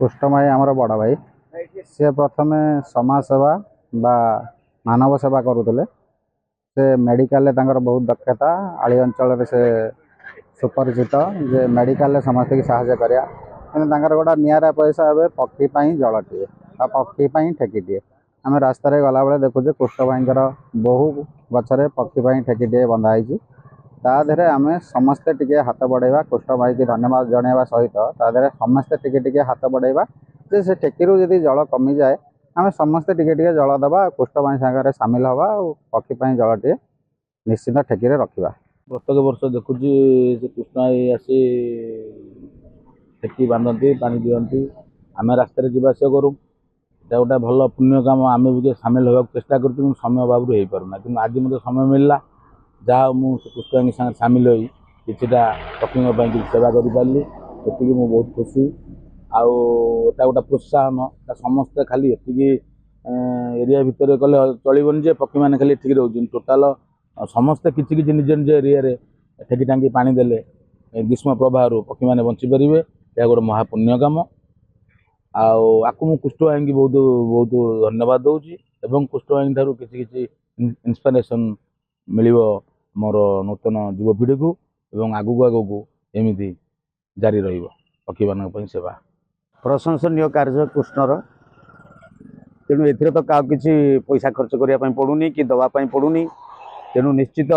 କୁଷ୍ଠମୟୀ ଆମର ବଡ଼ ଭାଇ। ସେ ପ୍ରଥମେ ସମାଜ ସେବା ବା ମାନବ ସେବା କରୁଥିଲେ। ସେ ମେଡ଼ିକାଲରେ ତାଙ୍କର ବହୁତ ଦକ୍ଷତା, ଆଳି ଅଞ୍ଚଳରେ ସେ ସୁପରିଚିତ ଯେ ମେଡ଼ିକାଲରେ ସମସ୍ତଙ୍କୁ ସାହାଯ୍ୟ କରିବା। କିନ୍ତୁ ତାଙ୍କର ଗୋଟେ ନିଆରା ପଇସା ଏବେ ପକ୍ଷୀ ପାଇଁ ଜଳଟିଏ ବା ପକ୍ଷୀ ପାଇଁ ଠେକିଟିଏ। ଆମେ ରାସ୍ତାରେ ଗଲାବେଳେ ଦେଖୁଛେ କୁଷ୍ଠମୟୀଙ୍କର ବହୁ ଗଛରେ ପକ୍ଷୀ ପାଇଁ ଠେକିଟିଏ ବନ୍ଧା ହେଇଛି। ତା ଦେହରେ ଆମେ ସମସ୍ତେ ଟିକେ ହାତ ବଢ଼େଇବା, କୁଷ୍ଠମୟୀକି ଧନ୍ୟବାଦ ଜଣାଇବା ସହିତ ତା ଦେହରେ ସମସ୍ତେ ଟିକେ ଟିକେ ହାତ ବଢ଼େଇବା ଯେ ସେ ଠେକିରୁ ଯଦି ଜଳ କମିଯାଏ ଆମେ ସମସ୍ତେ ଟିକେ ଟିକେ ଜଳ ଦେବା, କୁଷ୍ଠମୟୀ ସାଙ୍ଗରେ ସାମିଲ ହେବା ଆଉ ପକ୍ଷୀ ପାଇଁ ଜଳଟିଏ ନିଶ୍ଚିତ ଠେକିରେ ରଖିବା। ପ୍ରତ୍ୟେକ ବର୍ଷ ଦେଖୁଛି ସେ କୁଷ୍ଠମୟୀ ଆସି ଠେକି ବାନ୍ଧନ୍ତି, ପାଣି ଦିଅନ୍ତି। ଆମେ ରାସ୍ତାରେ ଯିବା ଆସିବା କରୁ। এটা ଗୋଟେ ଭଲ ପୁଣ୍ୟ କାମ, ଆମେ ବି ସାମିଲ ହେବାକୁ ଚେଷ୍ଟା କରୁଛୁ କିନ୍ତୁ ସମୟ ଅଭାବରୁ ହେଇପାରୁନା। କିନ୍ତୁ ଆଜି ମୋତେ ସମୟ ମିଳିଲା, ଯାହା ମୁଁ ସେ କୁଷ୍ଠମୟୀ ସାଙ୍ଗରେ ସାମିଲ ହୋଇ କିଛିଟା ପକ୍ଷୀଙ୍କ ପାଇଁ କିଛି ସେବା କରିପାରିଲି। ଏତିକି ମୁଁ ବହୁତ ଖୁସି। ଆଉ ଏଟା ଗୋଟେ ପ୍ରୋତ୍ସାହନ, ସମସ୍ତେ ଖାଲି ଏତିକି ଏରିଆ ଭିତରେ କଲେ ଚଳିବନି ଯେ ପକ୍ଷୀମାନେ ଖାଲି ଏଠିକି ରହୁଛନ୍ତି। ଟୋଟାଲ ସମସ୍ତେ କିଛି କିଛି ନିଜ ନିଜ ଏରିଆରେ ଠେକି ଟାଙ୍କି ପାଣି ଦେଲେ ଗ୍ରୀଷ୍ମ ପ୍ରବାହରୁ ପକ୍ଷୀମାନେ ବଞ୍ଚିପାରିବେ। ଏହା ଗୋଟେ ମହାପୁଣ୍ୟ କାମ। ଆଉ ଆକୁ ମୁଁ କୁଷ୍ଠମୟୀଙ୍କୁ ବହୁତ ବହୁତ ଧନ୍ୟବାଦ ଦେଉଛି ଏବଂ କୁଷ୍ଠମୟୀ ଠାରୁ କିଛି କିଛି ଇନ୍ସପିରେସନ୍ ମିଳିବ ମୋର ନୂତନ ଯୁବପିଢ଼ିକୁ ଏବଂ ଆଗକୁ ଆଗକୁ ଏମିତି ଜାରି ରହିବ ପକ୍ଷୀମାନଙ୍କ ପାଇଁ ସେବା। ପ୍ରଶଂସନୀୟ କାର୍ଯ୍ୟ କୃଷ୍ଣର। ତେଣୁ ଏଥିରେ ତ କାହାକୁ କିଛି ପଇସା ଖର୍ଚ୍ଚ କରିବା ପାଇଁ ପଡ଼ୁନି କି ଦେବା ପାଇଁ ପଡ଼ୁନି। ତେଣୁ ନିଶ୍ଚିତ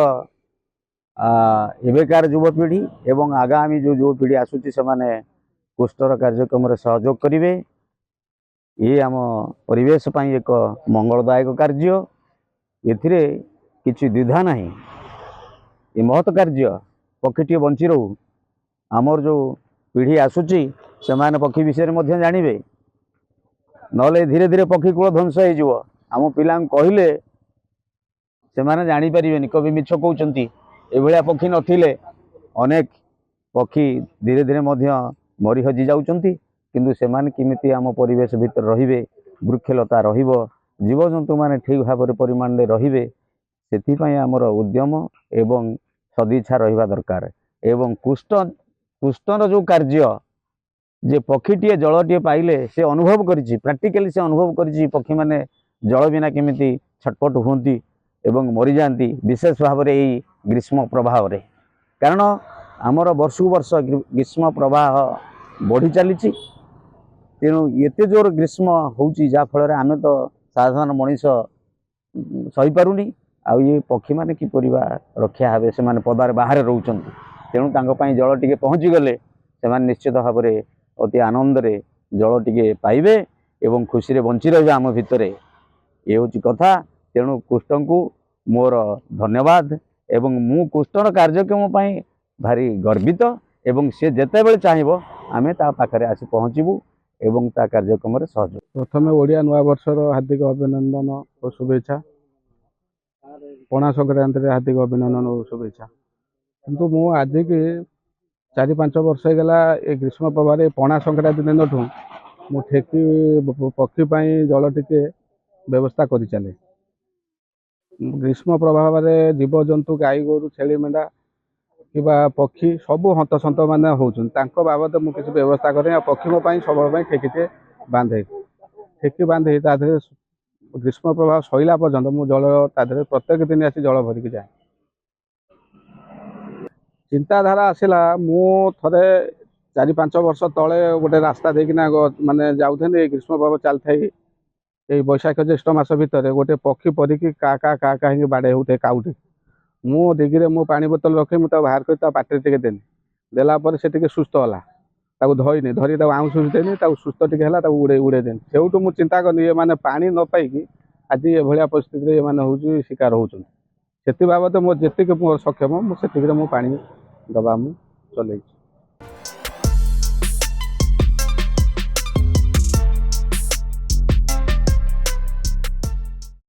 ଏବେକାର ଯୁବପିଢ଼ି ଏବଂ ଆଗାମୀ ଯେଉଁ ଯୁବପିଢ଼ି ଆସୁଛି ସେମାନେ କୃଷ୍ଣର କାର୍ଯ୍ୟକ୍ରମରେ ସହଯୋଗ କରିବେ। ଇଏ ଆମ ପରିବେଶ ପାଇଁ ଏକ ମଙ୍ଗଳଦାୟକ କାର୍ଯ୍ୟ। ଏଥିରେ କିଛି ଦ୍ୱିଧା ନାହିଁ। ଏ ମହତ୍ କାର୍ଯ୍ୟ, ପକ୍ଷୀଟିଏ ବଞ୍ଚି ରହୁ। ଆମର ଯେଉଁ ପିଢ଼ି ଆସୁଛି ସେମାନେ ପକ୍ଷୀ ବିଷୟରେ ମଧ୍ୟ ଜାଣିବେ। ନହେଲେ ଧୀରେ ଧୀରେ ପକ୍ଷୀ କୂଳ ଧ୍ୱଂସ ହେଇଯିବ। ଆମ ପିଲାଙ୍କୁ କହିଲେ ସେମାନେ ଜାଣିପାରିବେନି, କବି ମିଛ କହୁଛନ୍ତି। ଏଭଳିଆ ପକ୍ଷୀ ନଥିଲେ ଅନେକ ପକ୍ଷୀ ଧୀରେ ଧୀରେ ମଧ୍ୟ ମରି ହଜି ଯାଉଛନ୍ତି। କିନ୍ତୁ ସେମାନେ କେମିତି ଆମ ପରିବେଶ ଭିତରେ ରହିବେ, ବୃକ୍ଷଲତା ରହିବ, ଜୀବଜନ୍ତୁମାନେ ଠିକ୍ ଭାବରେ ପରିମାଣରେ ରହିବେ, ସେଥିପାଇଁ ଆମର ଉଦ୍ୟମ ଏବଂ ସଦିଚ୍ଛା ରହିବା ଦରକାର। ଏବଂ କୃଷ୍ଣର ଯେଉଁ କାର୍ଯ୍ୟ, ଯେ ପକ୍ଷୀଟିଏ ଜଳଟିଏ ପାଇଲେ ସେ ଅନୁଭବ କରିଛି, ପ୍ରାକ୍ଟିକାଲି ସେ ଅନୁଭବ କରିଛି ପକ୍ଷୀମାନେ ଜଳ ବିନା କେମିତି ଛଟପଟ ହୁଅନ୍ତି ଏବଂ ମରିଯାଆନ୍ତି, ବିଶେଷ ଭାବରେ ଏଇ ଗ୍ରୀଷ୍ମ ପ୍ରବାହରେ। କାରଣ ଆମର ବର୍ଷକୁ ବର୍ଷ ଗ୍ରୀଷ୍ମ ପ୍ରବାହ ବଢ଼ି ଚାଲିଛି। ତେଣୁ ଏତେ ଜୋର ଗ୍ରୀଷ୍ମ ହେଉଛି ଯାହାଫଳରେ ଆମେ ତ ସାଧାରଣ ମଣିଷ ସହିପାରୁନି। ଆଉ ଇଏ ପକ୍ଷୀମାନେ କିପରି ବା ରକ୍ଷା ହେବେ? ସେମାନେ ପଦାରେ ବାହାରେ ରହୁଛନ୍ତି। ତେଣୁ ତାଙ୍କ ପାଇଁ ଜଳ ଟିକେ ପହଞ୍ଚିଗଲେ ସେମାନେ ନିଶ୍ଚିତ ଭାବରେ ଅତି ଆନନ୍ଦରେ ଜଳ ଟିକେ ପାଇବେ ଏବଂ ଖୁସିରେ ବଞ୍ଚି ରହିବେ ଆମ ଭିତରେ। ଏ ହେଉଛି କଥା। ତେଣୁ କୃଷ୍ଣଙ୍କୁ ମୋର ଧନ୍ୟବାଦ ଏବଂ ମୁଁ କୃଷ୍ଣର କାର୍ଯ୍ୟକ୍ରମ ପାଇଁ ଭାରି ଗର୍ବିତ ଏବଂ ସେ ଯେତେବେଳେ ଚାହିଁବ ଆମେ ତା ପାଖରେ ଆସି ପହଞ୍ଚିବୁ ଏବଂ ତା କାର୍ଯ୍ୟକ୍ରମରେ ସହଯୋଗ। ପ୍ରଥମେ ଓଡ଼ିଆ ନୂଆବର୍ଷର ହାର୍ଦ୍ଦିକ ଅଭିନନ୍ଦନ ଓ ଶୁଭେଚ୍ଛା। ପଣା ସଂକ୍ରାନ୍ତିରେ ହାର୍ଦ୍ଦିକ ଅଭିନନ୍ଦନ ଓ ଶୁଭେଚ୍ଛା। କିନ୍ତୁ ମୁଁ ଆଜିକି 4-5 ବର୍ଷ ହେଇଗଲା ଏ ଗ୍ରୀଷ୍ମ ପ୍ରବାହରେ ପଣା ସଂକ୍ରାନ୍ତି ଦିନଠୁ ମୁଁ ଠେକି ପକ୍ଷୀ ପାଇଁ ଜଳ ଟିକେ ବ୍ୟବସ୍ଥା କରିଚାଲେ। ଗ୍ରୀଷ୍ମ ପ୍ରଭାବରେ ଜୀବଜନ୍ତୁ, ଗାଈ ଗୋରୁ, ଛେଳି ମେଣ୍ଢା କିମ୍ବା ପକ୍ଷୀ ସବୁ ହନ୍ତସନ୍ତ ମାନେ ହେଉଛନ୍ତି। ତାଙ୍କ ବାବଦ ମୁଁ କିଛି ବ୍ୟବସ୍ଥା କରେ ଆଉ ପକ୍ଷୀଙ୍କ ପାଇଁ ସବୁବେଳେ ପାଇଁ ଠେକିଟେ ବାନ୍ଧେ। ଠେକି ବାନ୍ଧି ତା ଦେହରେ ଗ୍ରୀଷ୍ମ ପ୍ରବାହ ସରିଲା ପର୍ଯ୍ୟନ୍ତ ମୁଁ ଜଳ ତା ଦେହରେ ପ୍ରତ୍ୟେକ ଦିନ ଆସି ଜଳ ଭରିକି ଯାଏ। ଚିନ୍ତାଧାରା ଆସିଲା, ମୁଁ ଥରେ 4-5 ବର୍ଷ ତଳେ ଗୋଟେ ରାସ୍ତା ଦେଇକିନା ମାନେ ଯାଉଥିଲି, ଗ୍ରୀଷ୍ମ ପ୍ରବାହ ଚାଲିଥାଏ। ଏଇ ବୈଶାଖ ଜ୍ୟେଷ୍ଠ ମାସ ଭିତରେ ଗୋଟେ ପକ୍ଷୀ ପରିକି କା କା ହେଇକି ବାଡ଼େଇ ହେଉଥାଏ କାଉଠି। ମୁଁ ଦିଗରେ ମୁଁ ପାଣି ବୋତଲ ରଖି ମୁଁ ତାକୁ ବାହାର କରି ତା ପାଟିରେ ଟିକେ ଦେଲି। ଦେଲା ପରେ ସେ ଟିକେ ସୁସ୍ଥ ହେଲା। ତାକୁ ଧରି ତାକୁ ଆଉଁସି ଦେନି, ତାକୁ ସୁସ୍ଥ ଟିକେ ହେଲା, ତାକୁ ଉଡ଼େଇ ଦେନି। ସେଇଠୁ ମୁଁ ଚିନ୍ତା କଲି ଏମାନେ ପାଣି ନ ପାଇକି ଆଜି ଏଭଳିଆ ପରିସ୍ଥିତିରେ ଏମାନେ ଶିକାର ହେଉଛନ୍ତି। ସେଥି ବାବଦ ମୋର ଯେତିକି ମୋର ସକ୍ଷମ ମୁଁ ସେତିକିରେ ମୁଁ ପାଣି ଦେବା ମୁଁ ଚଲେଇଛି।